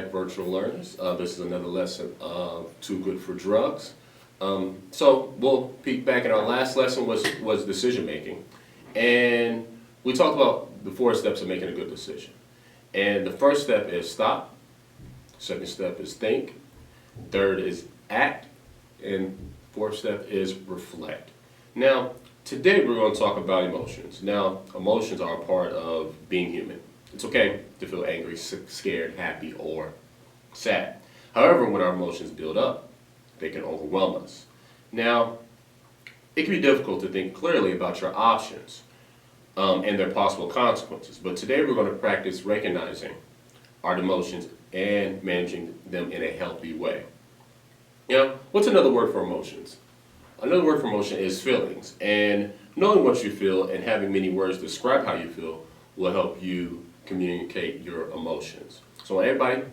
back, virtual learners. This is another lesson of Too Good for Drugs. So we'll peek back at our last lesson was decision making. And we talked about the 4 steps of making a good decision. And the first step is stop. Second step is think. Third is act. And fourth step is reflect. Now, today we're going to talk about emotions. Now, emotions are a part of being human. It's okay to feel angry, scared, happy, or sad. However, when our emotions build up, they can overwhelm us. Now, it can be difficult to think clearly about your options and their possible consequences. But today we're going to practice recognizing our emotions and managing them in a healthy way. Now, what's another word for emotions? Another word for emotion is feelings. And knowing what you feel and having many words to describe how you feel will help you communicate your emotions. So I want everybody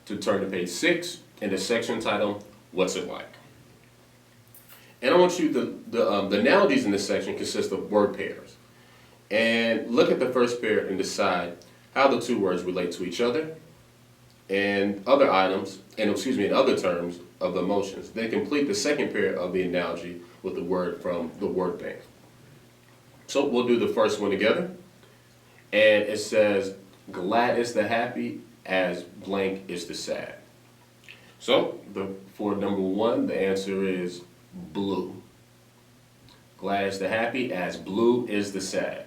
to turn to page 6 in the section titled, What's It Like? And I want you, the analogies in this section consist of word pairs. And look at the first pair and decide how the 2 words relate to each other and other items, and in other terms of the emotions. Then complete the second pair of the analogy with the word from the word bank. So we'll do the first one together. And it says, glad is the happy as blank is the sad. So for number 1, the answer is blue. Glad is the happy as blue is the sad.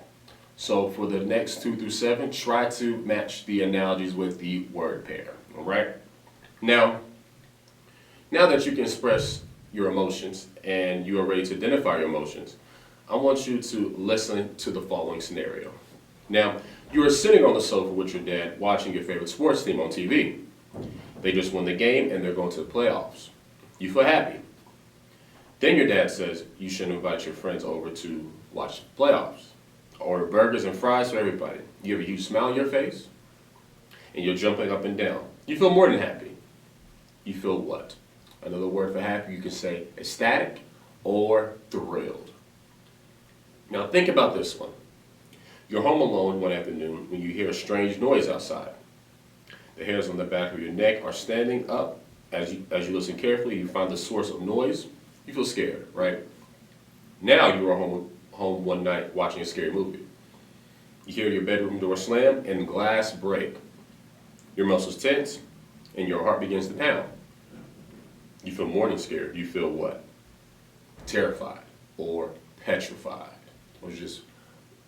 So for the next 2 through 7, try to match the analogies with the word pair. All right? Now that you can express your emotions and you are ready to identify your emotions, I want you to listen to the following scenario. Now, you are sitting on the sofa with your dad watching your favorite sports team on TV. They just won the game and they're going to the playoffs. You feel happy. Then your dad says you should invite your friends over to watch the playoffs. Order burgers and fries for everybody. You have a huge smile on your face and you're jumping up and down. You feel more than happy. You feel what? Another word for happy, you can say ecstatic or thrilled. Now think about this one. You're home alone one afternoon when you hear a strange noise outside. The hairs on the back of your neck are standing up. As you listen carefully, you find the source of noise. You feel scared, right? Now you are home one night watching a scary movie. You hear your bedroom door slam and glass break. Your muscles tense and your heart begins to pound. You feel more than scared. You feel what? Terrified or petrified, or just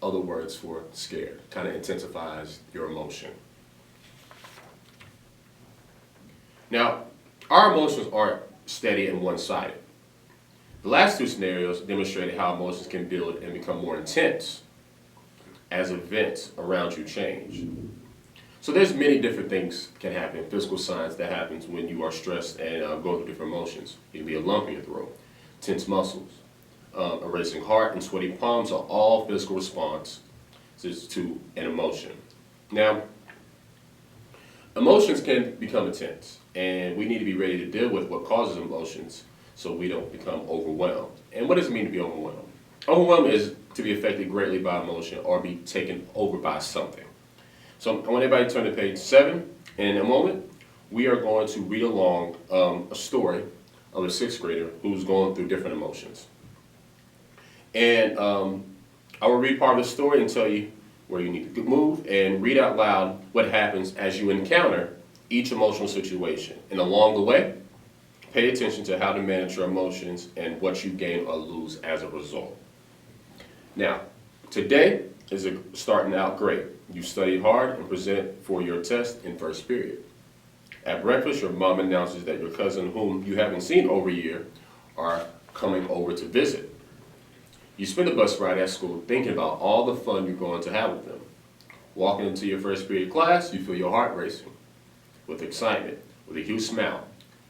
other words for scared. Kind of intensifies your emotion. Now, our emotions aren't steady and one-sided. The last 2 scenarios demonstrated how emotions can build and become more intense as events around you change. So there's many different things can happen, physical signs that happens when you are stressed and go through different emotions. It can be a lump in your throat, tense muscles, a racing heart, and sweaty palms are all physical responses to an emotion. Now, emotions can become intense, and we need to be ready to deal with what causes emotions so we don't become overwhelmed. And what does it mean to be overwhelmed? Overwhelmed is to be affected greatly by emotion or be taken over by something. So I want everybody to turn to page 7, and in a moment, we are going to read along a story of a 6th grader who's going through different emotions. And I will read part of the story and tell you where you need to move and read out loud what happens as you encounter each emotional situation. And along the way, pay attention to how to manage your emotions and what you gain or lose as a result. Now, today is starting out great. You studied hard and presented for your test in first period. At breakfast, your mom announces that your cousin, whom you haven't seen over a year, are coming over to visit. You spend the bus ride at school thinking about all the fun you're going to have with them. Walking into your first period class, you feel your heart racing with excitement, with a huge smile.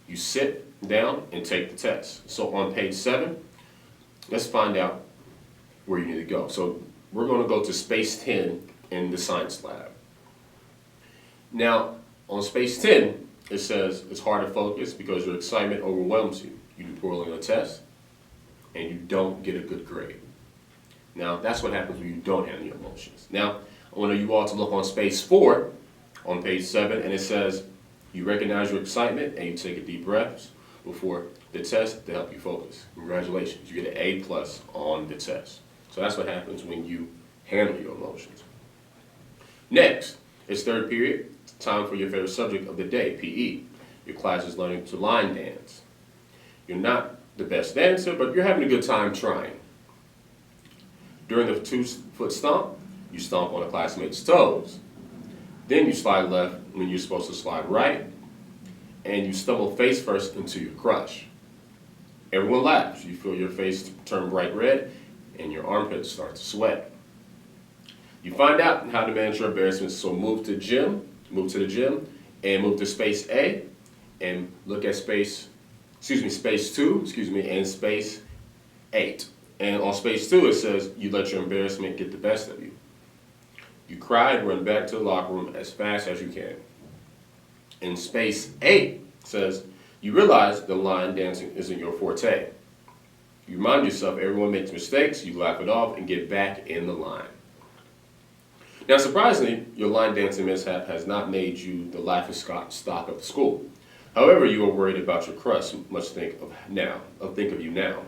You sit down and take the test. So on page 7, let's find out where you need to go. So we're going to go to space 10 in the science lab. Now, on space 10, it says it's hard to focus because your excitement overwhelms you. You do poorly on a test, and you don't get a good grade. Now, that's what happens when you don't have any emotions. Now, I want you all to look on space 4 on page 7, and it says You recognize your excitement and you take a deep breath before the test to help you focus. Congratulations, you get an A plus on the test. So that's what happens when you handle your emotions. Next, it's third period, time for your favorite subject of the day, PE. Your class is learning to line dance. You're not the best dancer, but you're having a good time trying. During the 2-foot stomp, you stomp on a classmate's toes. Then you slide left when you're supposed to slide right, and you stumble face first into your crush. Everyone laughs. You feel your face turn bright red, and your armpits start to sweat. You find out how to manage your embarrassment, so move to the gym, and move to space A, and look at space 2, and space 8. And on space 2, it says you let your embarrassment get the best of you. You cry and run back to the locker room as fast as you can. In space 8 says you realize the line dancing isn't your forte. You remind yourself everyone makes mistakes, you laugh it off, and get back in the line. Now, surprisingly, your line dancing mishap has not made you the laughing stock of the school. However, you are worried about your crush, must think of you now.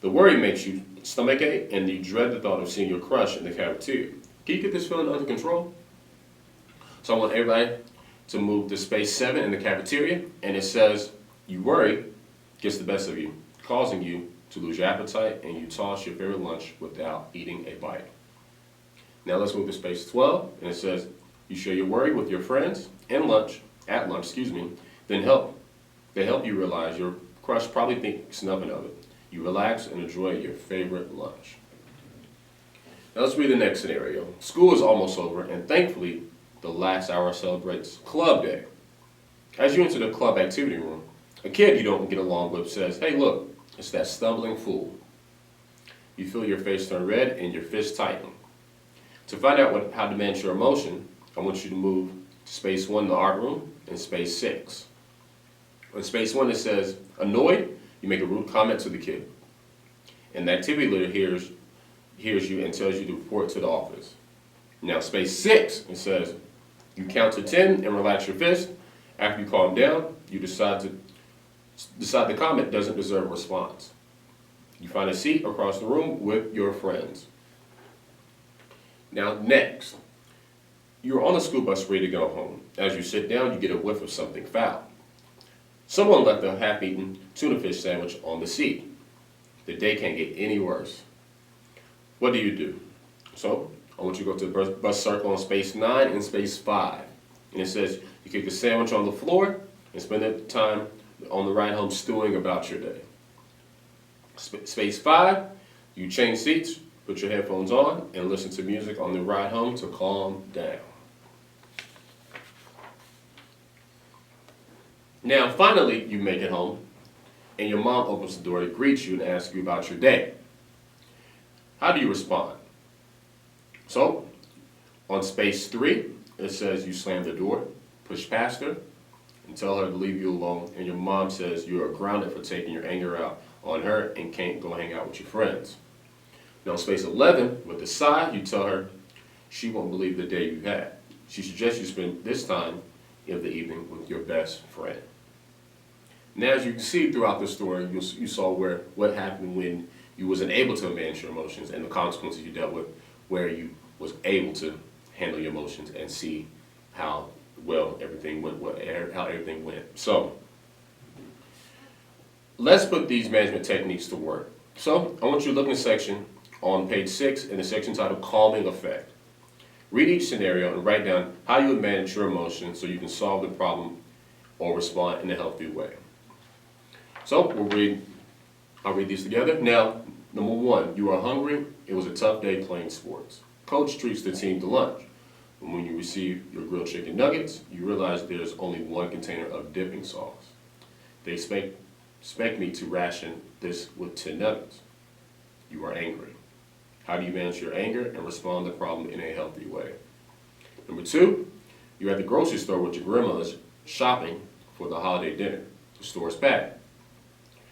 The worry makes you stomachache, and you dread the thought of seeing your crush in the cafeteria. Can you get this feeling under control? So I want everybody to move to space 7 in the cafeteria, and it says you worry gets the best of you, causing you to lose your appetite, and you toss your favorite lunch without eating a bite. Now let's move to space 12, and it says you share your worry with your friends at lunch, then they help you realize your crush probably thinks nothing of it. You relax and enjoy your favorite lunch. Now let's read the next scenario. School is almost over, and thankfully, the last hour celebrates Club Day. As you enter the club activity room, a kid you don't get along with says, "Hey, look, it's that stumbling fool." You feel your face turn red and your fists tighten. To find out how to manage your emotion, I want you to move to space 1 in the art room and space 6. On space 1 it says, annoyed, you make a rude comment to the kid. And the activity leader hears you and tells you to report to the office. Now space 6, it says, you count to 10 and relax your fist. After you calm down, you decide the comment doesn't deserve a response. You find a seat across the room with your friends. Now next, you're on a school bus ready to go home. As you sit down, you get a whiff of something foul. Someone left a half-eaten tuna fish sandwich on the seat. The day can't get any worse. What do? So, I want you to go to the bus circle on space 9 and space 5. And it says you kick the sandwich on the floor and spend the time on the ride home stewing about your day. Space 5, you change seats, put your headphones on, and listen to music on the ride home to calm down. Now, finally, you make it home, and your mom opens the door to greet you and ask you about your day. How do you respond? So, on space 3, it says you slam the door, push past her, and tell her to leave you alone, and your mom says you are grounded for taking your anger out on her and can't go hang out with your friends. Now, on space 11, with the sigh, you tell her she won't believe the day you had. She suggests you spend this time of the evening with your best friend. Now, as you can see throughout the story, you saw what happened when you wasn't able to manage your emotions and the consequences you dealt with, where you was able to handle your emotions and see how well everything went, how everything went. So, let's put these management techniques to work. So, I want you to look in the section on page 6 in the section titled Calming Effect. Read each scenario and write down how you would manage your emotions so you can solve the problem or respond in a healthy way. So, I'll read these together. Now, number 1, you are hungry. It was a tough day playing sports. Coach treats the team to lunch. And when you receive your grilled chicken nuggets, you realize there's only one container of dipping sauce. They expect me to ration this with 10 nuggets. You are angry. How do you manage your anger and respond to the problem in a healthy way? Number 2, you're at the grocery store with your grandmother shopping for the holiday dinner. The store is packed.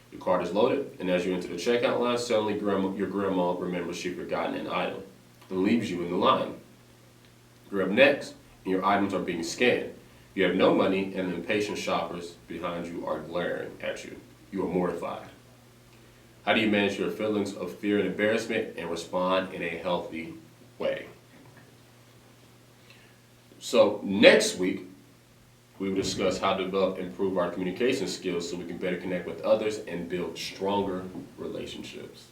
Your cart is loaded, and as you enter the checkout line, suddenly your grandma remembers she'd forgotten an item and leaves you in the line. You're up next, and your items are being scanned. You have no money, and the impatient shoppers behind you are glaring at you. You are mortified. How do you manage your feelings of fear and embarrassment and respond in a healthy way? So next week, we will discuss how to develop and improve our communication skills so we can better connect with others and build stronger relationships.